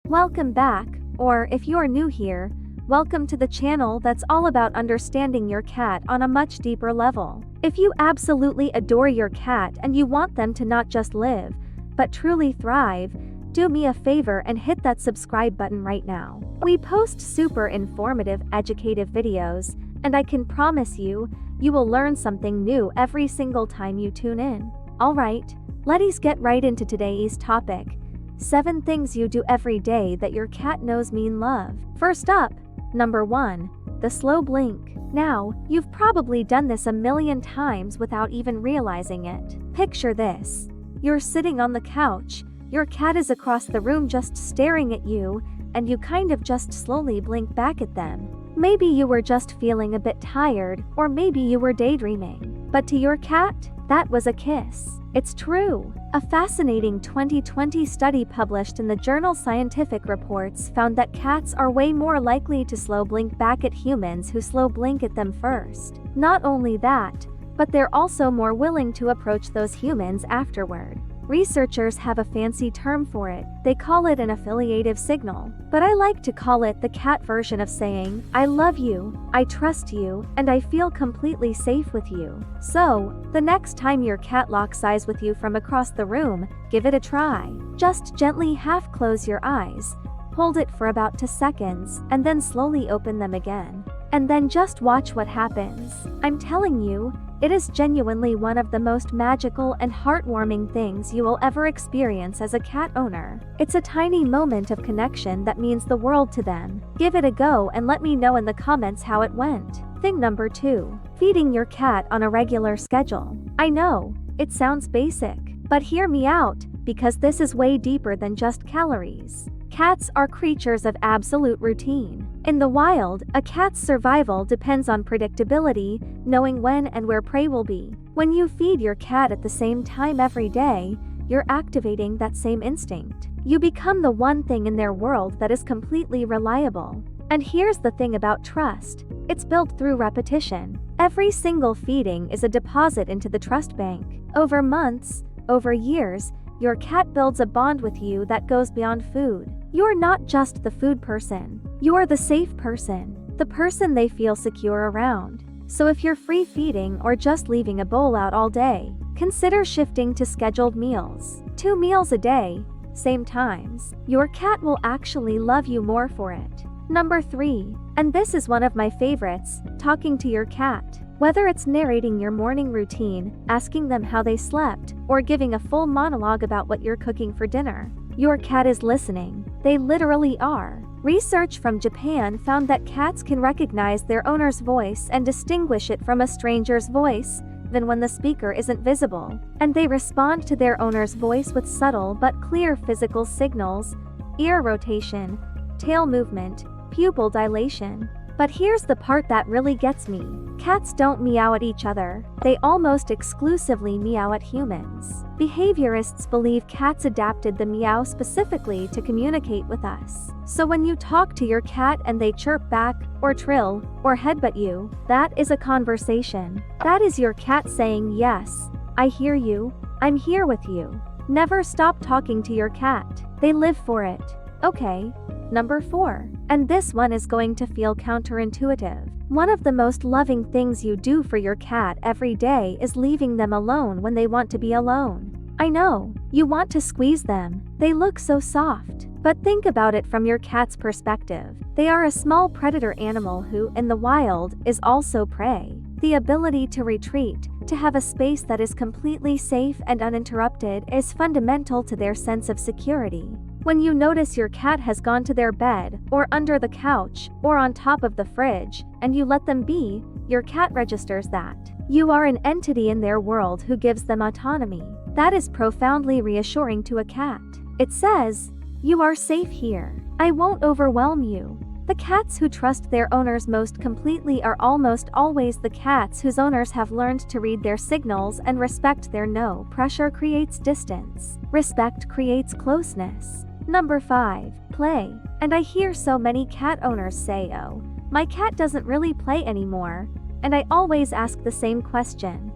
Welcome back, or if you're new here, welcome to the channel that's all about understanding your cat on a much deeper level. If you absolutely adore your cat and you want them to not just live, but truly thrive, do me a favor and hit that subscribe button right now. We post super informative, educative videos, and I can promise you, you will learn something new every single time you tune in. Alright, let's get right into today's topic. 7 things you do every day that your cat knows mean love. First up, number 1, the slow blink. Now, you've probably done this a million times without even realizing it. Picture this. You're sitting on the couch, your cat is across the room just staring at you, and you kind of just slowly blink back at them. Maybe you were just feeling a bit tired, or maybe you were daydreaming. But to your cat, that was a kiss. It's true. A fascinating 2020 study published in the journal Scientific Reports found that cats are way more likely to slow blink back at humans who slow blink at them first. Not only that, but they're also more willing to approach those humans afterward. Researchers have a fancy term for it. They call it an affiliative signal. But I like to call it the cat version of saying, I love you, I trust you, and I feel completely safe with you. So, the next time your cat locks eyes with you from across the room, give it a try. Just gently half close your eyes, hold it for about 2 seconds, and then slowly open them again. And then just watch what happens. I'm telling you, it is genuinely one of the most magical and heartwarming things you will ever experience as a cat owner. It's a tiny moment of connection that means the world to them. Give it a go and let me know in the comments how it went. Thing number 2, feeding your cat on a regular schedule. I know, it sounds basic, but hear me out, because this is way deeper than just calories. Cats are creatures of absolute routine. In the wild, a cat's survival depends on predictability, knowing when and where prey will be. When you feed your cat at the same time every day, you're activating that same instinct. You become the one thing in their world that is completely reliable. And here's the thing about trust. It's built through repetition. Every single feeding is a deposit into the trust bank. Over months, over years, your cat builds a bond with you that goes beyond food. You're not just the food person. You're the safe person, the person they feel secure around. So if you're free feeding or just leaving a bowl out all day, consider shifting to scheduled meals. 2 meals a day, same times. Your cat will actually love you more for it. Number 3, and this is one of my favorites, talking to your cat. Whether it's narrating your morning routine, asking them how they slept, or giving a full monologue about what you're cooking for dinner, your cat is listening. They literally are. Research from Japan found that cats can recognize their owner's voice and distinguish it from a stranger's voice, even when the speaker isn't visible. And they respond to their owner's voice with subtle but clear physical signals, ear rotation, tail movement, pupil dilation. But here's the part that really gets me. Cats don't meow at each other. They almost exclusively meow at humans. Behaviorists believe cats adapted the meow specifically to communicate with us. So when you talk to your cat and they chirp back, or trill, or headbutt you, that is a conversation. That is your cat saying, yes, I hear you, I'm here with you. Never stop talking to your cat. They live for it. Okay. Number 4, and this one is going to feel counterintuitive. One of the most loving things you do for your cat every day is leaving them alone when they want to be alone. I know, you want to squeeze them, they look so soft. But think about it from your cat's perspective. They are a small predator animal who, in the wild, is also prey. The ability to retreat, to have a space that is completely safe and uninterrupted, is fundamental to their sense of security. When you notice your cat has gone to their bed, or under the couch, or on top of the fridge, and you let them be, your cat registers that. You are an entity in their world who gives them autonomy. That is profoundly reassuring to a cat. It says, you are safe here. I won't overwhelm you. The cats who trust their owners most completely are almost always the cats whose owners have learned to read their signals and respect their no. Pressure creates distance. Respect creates closeness. Number 5, play. And I hear so many cat owners say, oh, my cat doesn't really play anymore. And I always ask the same question.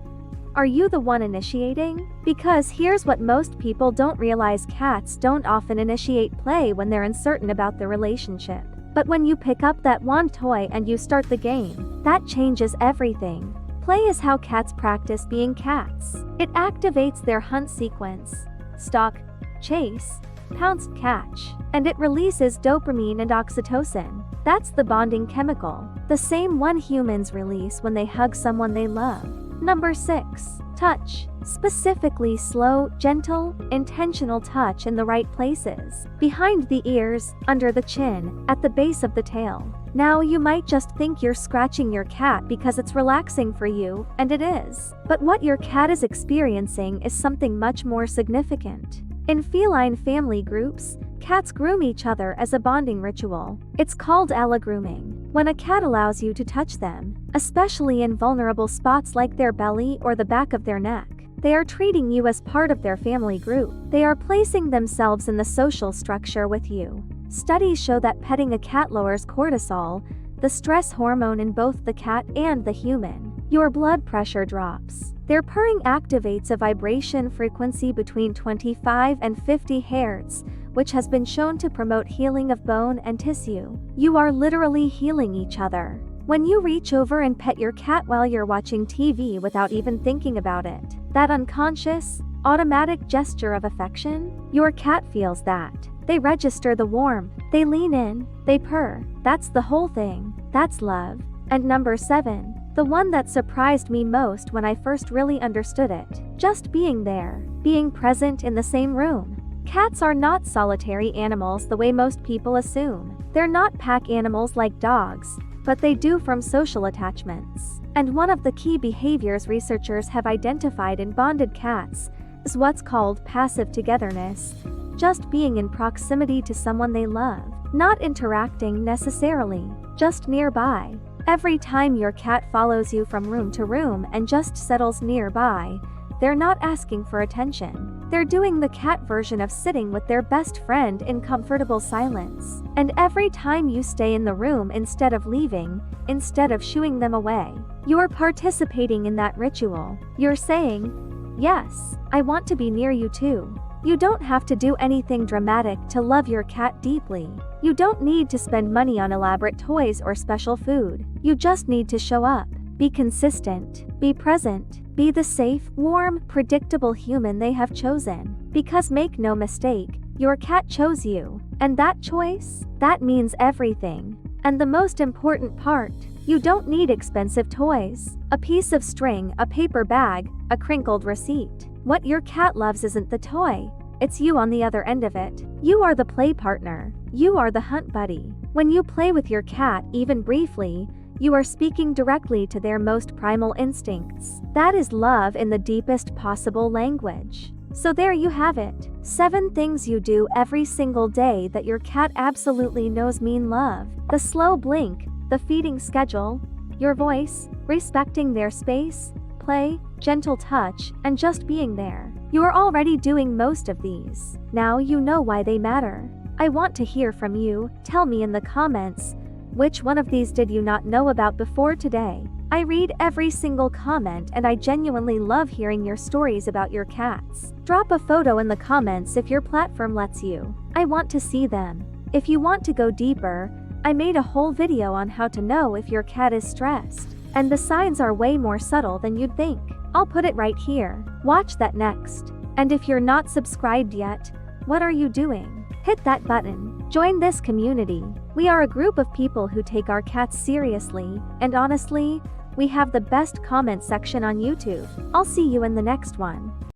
Are you the one initiating? Because here's what most people don't realize: cats don't often initiate play when they're uncertain about the relationship. But when you pick up that wand toy and you start the game, that changes everything. Play is how cats practice being cats. It activates their hunt sequence: stalk, chase, pounce, catch. And it releases dopamine and oxytocin. That's the bonding chemical, the same one humans release when they hug someone they love. Number 6. Touch. Specifically slow, gentle, intentional touch in the right places. Behind the ears, under the chin, at the base of the tail. Now you might just think you're scratching your cat because it's relaxing for you, and it is. But what your cat is experiencing is something much more significant. In feline family groups, cats groom each other as a bonding ritual. It's called allogrooming. When a cat allows you to touch them, especially in vulnerable spots like their belly or the back of their neck, they are treating you as part of their family group. They are placing themselves in the social structure with you. Studies show that petting a cat lowers cortisol, the stress hormone in both the cat and the human. Your blood pressure drops. Their purring activates a vibration frequency between 25 and 50 Hz, which has been shown to promote healing of bone and tissue. You are literally healing each other. When you reach over and pet your cat while you're watching TV without even thinking about it, that unconscious, automatic gesture of affection, your cat feels that. They register the warmth, they lean in, they purr. That's the whole thing. That's love. And number 7. The one that surprised me most when I first really understood it. Just being there. Being present in the same room. Cats are not solitary animals the way most people assume. They're not pack animals like dogs, but they do form social attachments. And one of the key behaviors researchers have identified in bonded cats is what's called passive togetherness. Just being in proximity to someone they love. Not interacting necessarily, just nearby. Every time your cat follows you from room to room and just settles nearby, they're not asking for attention. They're doing the cat version of sitting with their best friend in comfortable silence. And every time you stay in the room instead of leaving, instead of shooing them away, you're participating in that ritual. You're saying, "Yes, I want to be near you too." You don't have to do anything dramatic to love your cat deeply. You don't need to spend money on elaborate toys or special food. You just need to show up, be consistent, be present, be the safe, warm, predictable human they have chosen. Because make no mistake, your cat chose you. And that choice, that means everything. And the most important part, you don't need expensive toys, a piece of string, a paper bag, a crinkled receipt. What your cat loves isn't the toy, it's you on the other end of it. You are the play partner. You are the hunt buddy. When you play with your cat, even briefly, you are speaking directly to their most primal instincts. That is love in the deepest possible language. So there you have it. 7 things you do every single day that your cat absolutely knows mean love. The slow blink, the feeding schedule, your voice, respecting their space, play, gentle touch, and just being there. You are already doing most of these. Now you know why they matter. I want to hear from you. Tell me in the comments, which one of these did you not know about before today? I read every single comment and I genuinely love hearing your stories about your cats. Drop a photo in the comments if your platform lets you. I want to see them. If you want to go deeper, I made a whole video on how to know if your cat is stressed. And the signs are way more subtle than you'd think. I'll put it right here. Watch that next. And if you're not subscribed yet, what are you doing? Hit that button. Join this community. We are a group of people who take our cats seriously, and honestly, we have the best comment section on YouTube. I'll see you in the next one.